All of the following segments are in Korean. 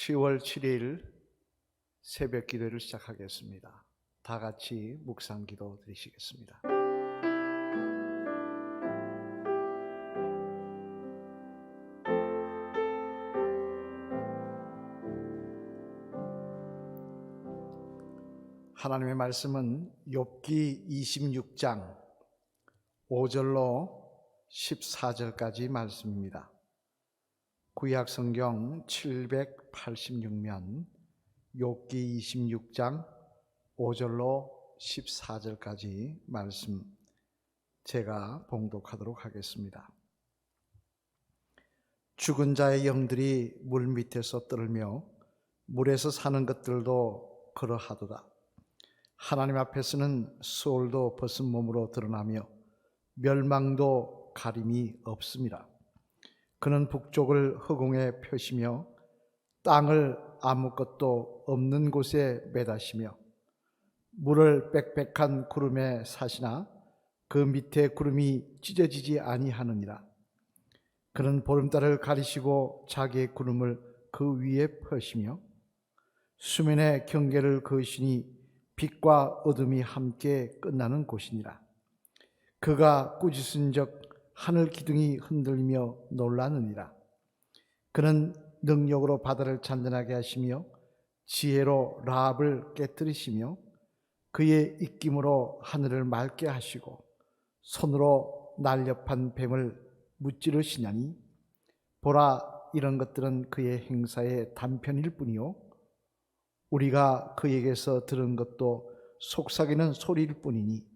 10월 7일 새벽 기도를 시작하겠습니다. 다 같이 묵상 기도 드리시겠습니다. 하나님의 말씀은 욥기 26장 5절로 14절까지 말씀입니다. 구약 성경 786면 욥기 26장 5절로 14절까지 말씀 제가 봉독하도록 하겠습니다. 죽은 자의 영들이 물 밑에서 떨며 물에서 사는 것들도 그러하도다. 하나님 앞에서는 수월도 벗은 몸으로 드러나며 멸망도 가림이 없음이라. 그는 북쪽을 허공에 펴시며 땅을 아무것도 없는 곳에 매다시며 물을 빽빽한 구름에 사시나 그 밑에 구름이 찢어지지 아니하느니라. 그는 보름달을 가리시고 자기의 구름을 그 위에 펴시며 수면의 경계를 그으시니 빛과 어둠이 함께 끝나는 곳이니라. 그가 꾸짖은적 하늘 기둥이 흔들리며 놀라느니라. 그는 능력으로 바다를 잔잔하게 하시며 지혜로 라합을 깨뜨리시며 그의 입김으로 하늘을 맑게 하시고 손으로 날렵한 뱀을 무찌르시냐니 보라, 이런 것들은 그의 행사의 단편일 뿐이요 우리가 그에게서 들은 것도 속삭이는 소리일 뿐이니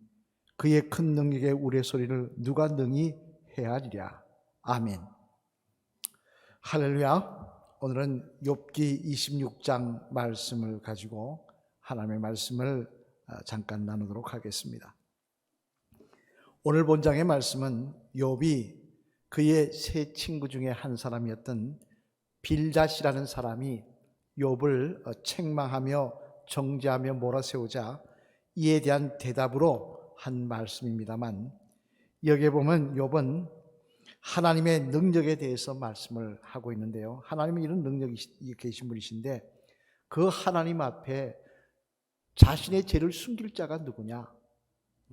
그의 큰 능력의 우레소리를 누가 능히 헤아리랴. 아멘. 할렐루야. 오늘은 욥기 26장 말씀을 가지고 하나님의 말씀을 잠깐 나누도록 하겠습니다. 오늘 본장의 말씀은 욥이 그의 세 친구 중에 한 사람이었던 빌닷이라는 사람이 욥을 책망하며 정죄하며 몰아세우자 이에 대한 대답으로 한 말씀입니다만, 여기에 보면 욥은 하나님의 능력에 대해서 말씀을 하고 있는데요, 하나님은 이런 능력이 계신 분이신데 그 하나님 앞에 자신의 죄를 숨길 자가 누구냐,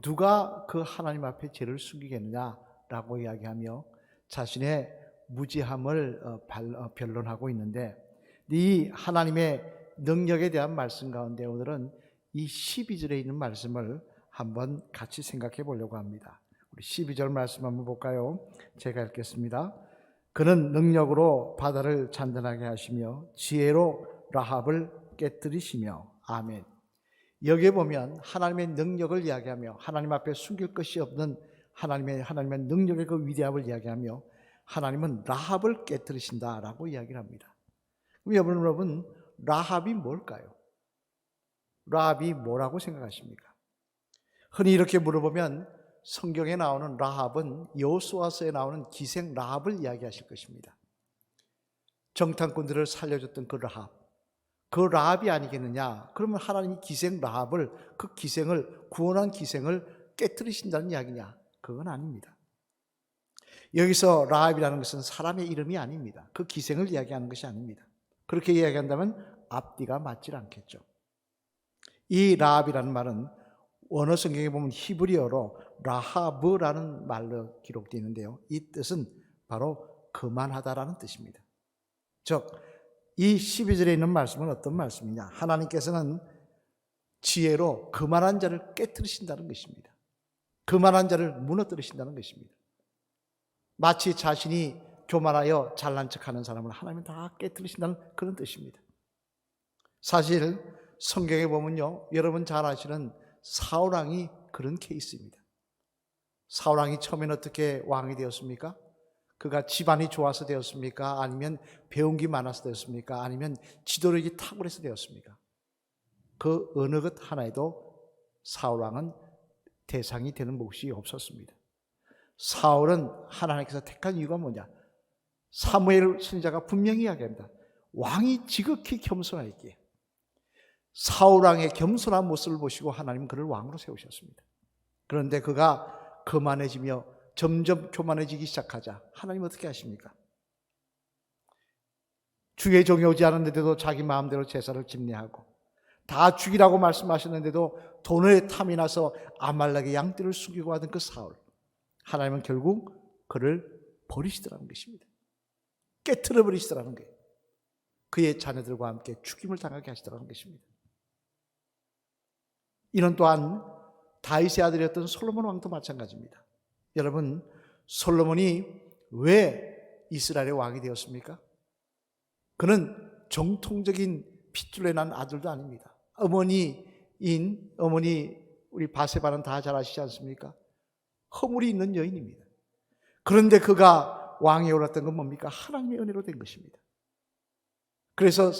누가 그 하나님 앞에 죄를 숨기겠느냐라고 이야기하며 자신의 무지함을 변론하고 있는데, 이 하나님의 능력에 대한 말씀 가운데 오늘은 이 12절에 있는 말씀을 한번 같이 생각해 보려고 합니다. 우리 12절 말씀 한번 볼까요? 제가 읽겠습니다. 그는 능력으로 바다를 잔잔하게 하시며 지혜로 라합을 깨뜨리시며. 아멘. 여기에 보면 하나님의 능력을 이야기하며 하나님 앞에 숨길 것이 없는 하나님의 능력의 그 위대함을 이야기하며 하나님은 라합을 깨뜨리신다라고 이야기를 합니다. 그럼 여러분, 라합이 뭘까요? 라합이 뭐라고 생각하십니까? 흔히 이렇게 물어보면 성경에 나오는 라합은 여호수아서에 나오는 기생 라합을 이야기하실 것입니다. 정탐꾼들을 살려줬던 그 라합이 아니겠느냐? 그러면 하나님이 기생 라합을, 그 기생을, 구원한 기생을 깨뜨리신다는 이야기냐? 그건 아닙니다. 여기서 라합이라는 것은 사람의 이름이 아닙니다. 그 기생을 이야기하는 것이 아닙니다. 그렇게 이야기한다면 앞뒤가 맞질 않겠죠. 이 라합이라는 말은 원어 성경에 보면 히브리어로 라하브라는 말로 기록되어 있는데요, 이 뜻은 바로 그만하다라는 뜻입니다. 즉, 이 12절에 있는 말씀은 어떤 말씀이냐? 하나님께서는 지혜로 그만한 자를 깨뜨리신다는 것입니다. 그만한 자를 무너뜨리신다는 것입니다. 마치 자신이 교만하여 잘난 척하는 사람을 하나님은 다 깨뜨리신다는 그런 뜻입니다. 사실 성경에 보면요, 여러분 잘 아시는 사울왕이 그런 케이스입니다. 사울왕이 처음엔 어떻게 왕이 되었습니까? 그가 집안이 좋아서 되었습니까? 아니면 배운 게 많아서 되었습니까? 아니면 지도력이 탁월해서 되었습니까? 그 어느 것 하나에도 사울왕은 대상이 되는 몫이 없었습니다. 사울은 하나님께서 택한 이유가 뭐냐? 사무엘 선지자가 분명히 이야기합니다. 왕이 지극히 겸손하였기에. 사울왕의 겸손한 모습을 보시고 하나님은 그를 왕으로 세우셨습니다. 그런데 그가 거만해지며 점점 교만해지기 시작하자 하나님 어떻게 하십니까? 주의 종이 오지 않았는데도 자기 마음대로 제사를 집례하고 다 죽이라고 말씀하셨는데도 돈의 탐이 나서 아말렉의 양떼를 죽이고 하던 그 사울, 하나님은 결국 그를 버리시더라는 것입니다. 깨트려 버리시더라는 거예요. 그의 자녀들과 함께 죽임을 당하게 하시더라는 것입니다. 이는 또한 다윗의 아들이었던 솔로몬 왕도 마찬가지입니다. 여러분, 솔로몬이 왜 이스라엘의 왕이 되었습니까? 그는 정통적인 핏줄에 난 아들도 아닙니다. 어머니 우리 바세바는 다 잘 아시지 않습니까? 허물이 있는 여인입니다. 그런데 그가 왕에 올랐던 건 뭡니까? 하나님의 은혜로 된 것입니다. 그래서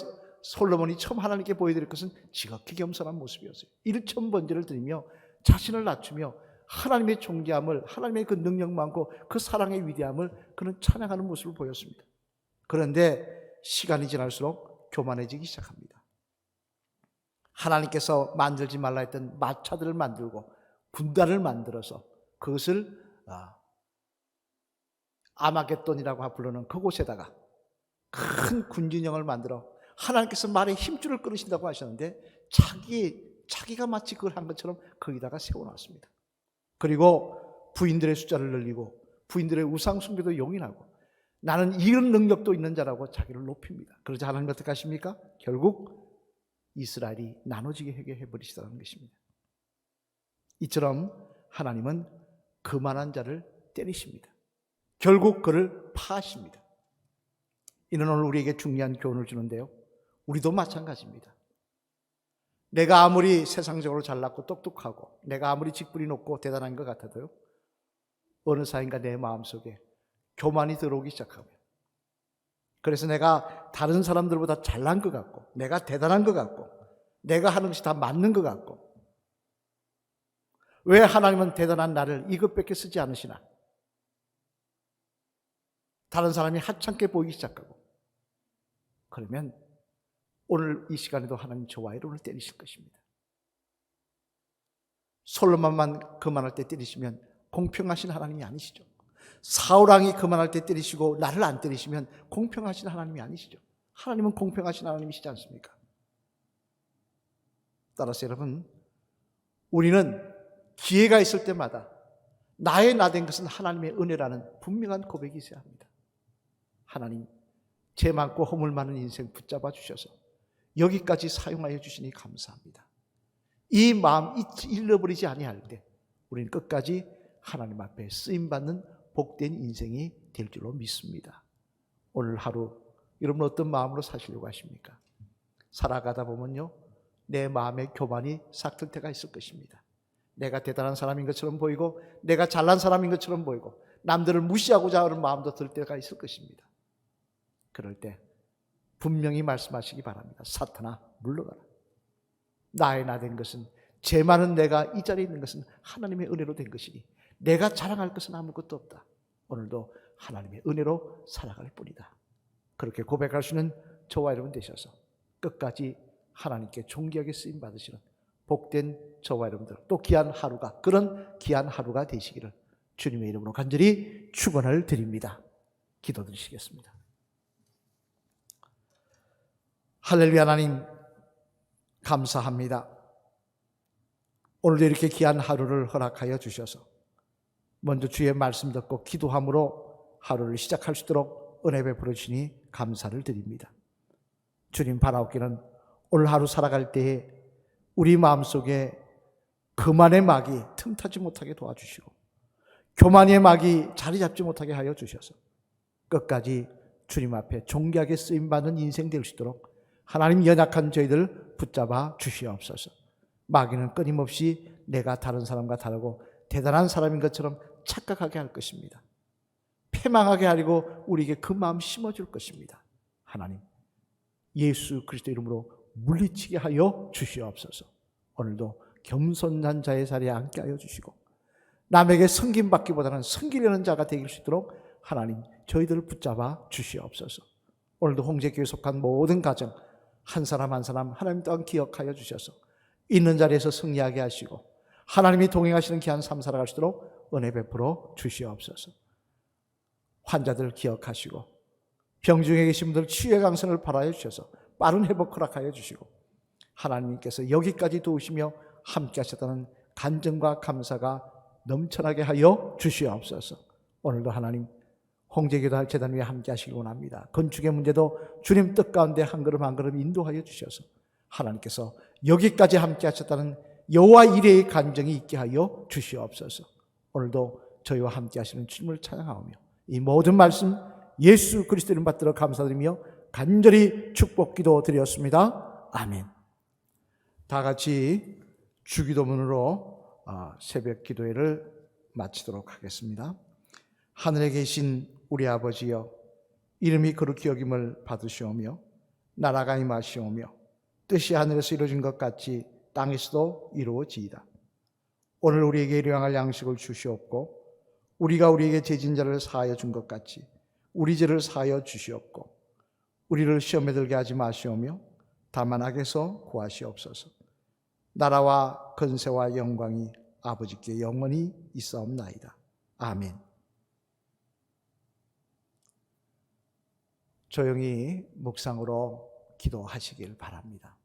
솔로몬이 처음 하나님께 보여드릴 것은 지극히 겸손한 모습이었어요. 일천번제를 드리며 자신을 낮추며 하나님의 존귀함을, 하나님의 그 능력 많고 그 사랑의 위대함을 그는 찬양하는 모습을 보였습니다. 그런데 시간이 지날수록 교만해지기 시작합니다. 하나님께서 만들지 말라 했던 마차들을 만들고 군단을 만들어서 그것을 아마겟돈이라고 부르는 그곳에다가 큰 군진영을 만들어 하나님께서 말에 힘줄을 끊으신다고 하셨는데 자기가 마치 그걸 한 것처럼 거기다가 세워놨습니다. 그리고 부인들의 숫자를 늘리고 부인들의 우상 숭배도 용인하고 나는 이런 능력도 있는 자라고 자기를 높입니다. 그러자 하나님 어떻게 하십니까? 결국 이스라엘이 나눠지게 해버리시다는 것입니다. 이처럼 하나님은 그만한 자를 때리십니다. 결국 그를 파하십니다. 이는 오늘 우리에게 중요한 교훈을 주는데요. 우리도 마찬가지입니다. 내가 아무리 세상적으로 잘났고 똑똑하고 내가 아무리 직분이 높고 대단한 것 같아도요, 어느 사이인가 내 마음속에 교만이 들어오기 시작하고요. 그래서 내가 다른 사람들보다 잘난 것 같고 내가 대단한 것 같고 내가 하는 것이 다 맞는 것 같고 왜 하나님은 대단한 나를 이것밖에 쓰지 않으시나? 다른 사람이 하찮게 보이기 시작하고 그러면 오늘 이 시간에도 하나님 저와 여러분을 때리실 것입니다. 솔로몬만 그만할 때 때리시면 공평하신 하나님이 아니시죠. 사울왕이 그만할 때 때리시고 나를 안 때리시면 공평하신 하나님이 아니시죠. 하나님은 공평하신 하나님이시지 않습니까? 따라서 여러분, 우리는 기회가 있을 때마다 나의 나된 것은 하나님의 은혜라는 분명한 고백이 있어야 합니다. 하나님, 죄 많고 허물 많은 인생 붙잡아 주셔서 여기까지 사용하여 주시니 감사합니다. 이 마음 잃어버리지 아니할 때 우리는 끝까지 하나님 앞에 쓰임받는 복된 인생이 될 줄로 믿습니다. 오늘 하루 여러분 어떤 마음으로 사시려고 하십니까? 살아가다 보면요, 내 마음의 교만이 싹틀 때가 있을 것입니다. 내가 대단한 사람인 것처럼 보이고 내가 잘난 사람인 것처럼 보이고 남들을 무시하고자 하는 마음도 들 때가 있을 것입니다. 그럴 때 분명히 말씀하시기 바랍니다. 사탄아, 물러가라. 나의 나 된 것은, 죄 많은 내가 이 자리에 있는 것은 하나님의 은혜로 된 것이니 내가 자랑할 것은 아무것도 없다. 오늘도 하나님의 은혜로 살아갈 뿐이다. 그렇게 고백할 수 있는 저와 여러분 되셔서 끝까지 하나님께 존귀하게 쓰임 받으시는 복된 저와 여러분들, 또 귀한 하루가, 그런 귀한 하루가 되시기를 주님의 이름으로 간절히 축원을 드립니다. 기도드리시겠습니다. 할렐루야. 하나님 감사합니다. 오늘도 이렇게 귀한 하루를 허락하여 주셔서 먼저 주의 말씀 듣고 기도함으로 하루를 시작할 수 있도록 은혜 베풀어 주시니 감사를 드립니다. 주님, 바라옵기는 오늘 하루 살아갈 때에 우리 마음속에 교만의 막이 틈타지 못하게 도와주시고 교만의 막이 자리 잡지 못하게 하여 주셔서 끝까지 주님 앞에 존귀하게 쓰임받는 인생 될 수 있도록 하나님, 연약한 저희들 붙잡아 주시옵소서. 마귀는 끊임없이 내가 다른 사람과 다르고 대단한 사람인 것처럼 착각하게 할 것입니다. 패망하게 하려고 우리에게 그 마음 심어줄 것입니다. 하나님, 예수 그리스도 이름으로 물리치게 하여 주시옵소서. 오늘도 겸손한 자의 자리에 앉게 하여 주시고 남에게 섬김받기보다는 섬기려는 자가 되길 수 있도록 하나님, 저희들을 붙잡아 주시옵소서. 오늘도 홍제교회에 속한 모든 가정 한 사람 한 사람 하나님 또한 기억하여 주셔서 있는 자리에서 승리하게 하시고 하나님이 동행하시는 귀한 삶 살아갈 수 있도록 은혜 베풀어 주시옵소서. 환자들 기억하시고 병중에 계신 분들 치유의 강선을 발하여 주셔서 빠른 회복 허락하여 주시고, 하나님께서 여기까지 도우시며 함께 하셨다는 간증과 감사가 넘쳐나게 하여 주시옵소서. 오늘도 하나님 홍제기도할 재단 위에 함께 하시기 원합니다. 건축의 문제도 주님 뜻 가운데 한 걸음 한 걸음 인도하여 주셔서 하나님께서 여기까지 함께 하셨다는 여호와 이레의 간증이 있게 하여 주시옵소서. 오늘도 저희와 함께 하시는 주님을 찬양하오며 이 모든 말씀 예수 그리스도 이름 받들어 감사드리며 간절히 축복 기도 드렸습니다. 아멘. 다 같이 주기도문으로 새벽 기도회를 마치도록 하겠습니다. 하늘에 계신 우리 아버지여, 이름이 거룩히 여김을 받으시오며 나라가 임하시오며 뜻이 하늘에서 이루어진 것 같이 땅에서도 이루어지이다. 오늘 우리에게 일용할 양식을 주시옵고 우리가 우리에게 죄진 자를 사하여 준 것 같이 우리 죄를 사하여 주시옵고 우리를 시험에 들게 하지 마시오며 다만 악에서 구하시옵소서. 나라와 권세와 영광이 아버지께 영원히 있사옵나이다. 아멘. 조용히 묵상으로 기도하시길 바랍니다.